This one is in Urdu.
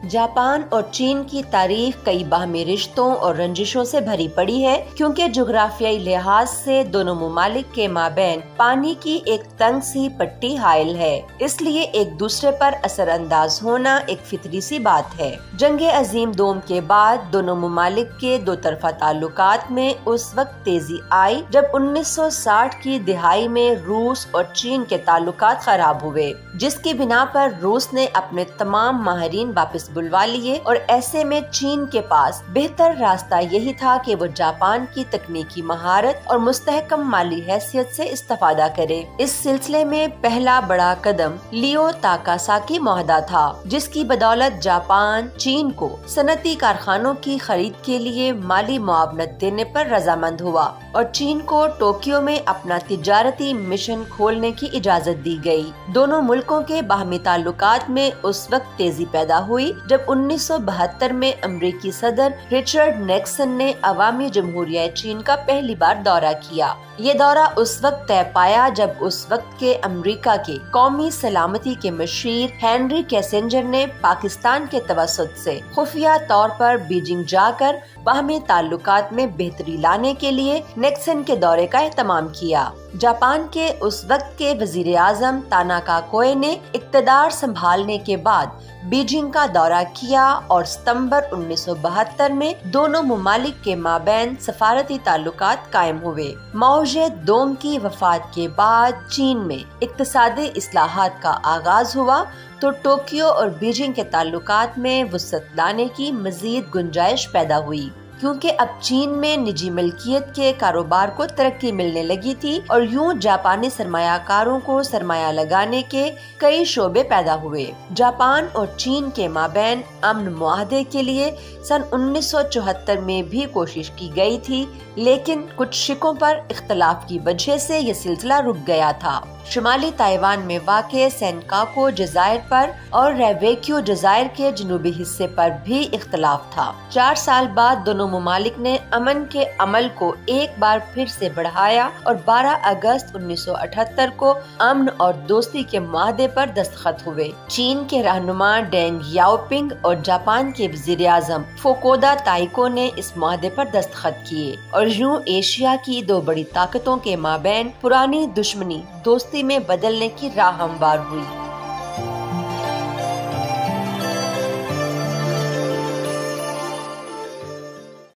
جاپان اور چین کی تاریخ کئی باہمی رشتوں اور رنجشوں سے بھری پڑی ہے، کیونکہ جغرافیائی لحاظ سے دونوں ممالک کے مابین پانی کی ایک تنگ سی پٹی حائل ہے، اس لیے ایک دوسرے پر اثر انداز ہونا ایک فطری سی بات ہے۔ جنگ عظیم دوم کے بعد دونوں ممالک کے دو طرفہ تعلقات میں اس وقت تیزی آئی جب 1960 کی دہائی میں روس اور چین کے تعلقات خراب ہوئے، جس کی بنا پر روس نے اپنے تمام ماہرین واپس بلوا لیے، اور ایسے میں چین کے پاس بہتر راستہ یہی تھا کہ وہ جاپان کی تکنیکی مہارت اور مستحکم مالی حیثیت سے استفادہ کرے۔ اس سلسلے میں پہلا بڑا قدم لیو تاکاساکی معاہدہ تھا، جس کی بدولت جاپان چین کو صنعتی کارخانوں کی خرید کے لیے مالی معاونت دینے پر رضامند ہوا اور چین کو ٹوکیو میں اپنا تجارتی مشن کھولنے کی اجازت دی گئی۔ دونوں ملکوں کے باہمی تعلقات میں اس وقت تیزی پیدا ہوئی جب 1972 میں امریکی صدر رچرڈ نیکسن نے عوامی جمہوریہ چین کا پہلی بار دورہ کیا۔ یہ دورہ اس وقت طے پایا جب اس وقت کے امریکہ کے قومی سلامتی کے مشیر ہینری کیسنجر نے پاکستان کے توسط سے خفیہ طور پر بیجنگ جا کر باہمی تعلقات میں بہتری لانے کے لیے نیکسن کے دورے کا اہتمام کیا۔ جاپان کے اس وقت کے وزیر اعظم تاناکا کوئے نے اقتدار سنبھالنے کے بعد بیجنگ کا دورہ کیا اور ستمبر 1972 میں دونوں ممالک کے مابین سفارتی تعلقات قائم ہوئے۔ ماؤ زے دونگ کی وفات کے بعد چین میں اقتصادی اصلاحات کا آغاز ہوا تو ٹوکیو اور بیجنگ کے تعلقات میں وسعت لانے کی مزید گنجائش پیدا ہوئی، کیونکہ اب چین میں نجی ملکیت کے کاروبار کو ترقی ملنے لگی تھی اور یوں جاپانی سرمایہ کاروں کو سرمایہ لگانے کے کئی شعبے پیدا ہوئے۔ جاپان اور چین کے مابین امن معاہدے کے لیے سن 1974 میں بھی کوشش کی گئی تھی، لیکن کچھ شقوں پر اختلاف کی وجہ سے یہ سلسلہ رک گیا تھا۔ شمالی تائیوان میں واقع سینکاکو جزائر پر اور ریویکیو جزائر کے جنوبی حصے پر بھی اختلاف تھا۔ 4 سال بعد دونوں ممالک نے امن کے عمل کو ایک بار پھر سے بڑھایا اور 12 اگست 1978 کو امن اور دوستی کے معاہدے پر دستخط ہوئے۔ چین کے رہنما ڈینگ یاؤپنگ اور جاپان کے وزیر اعظم فوکودا تائیکو نے اس معاہدے پر دستخط کیے اور یوں ایشیا کی دو بڑی طاقتوں کے مابین پرانی دشمنی دوستی میں بدلنے کی راہ ہموار ہوئی۔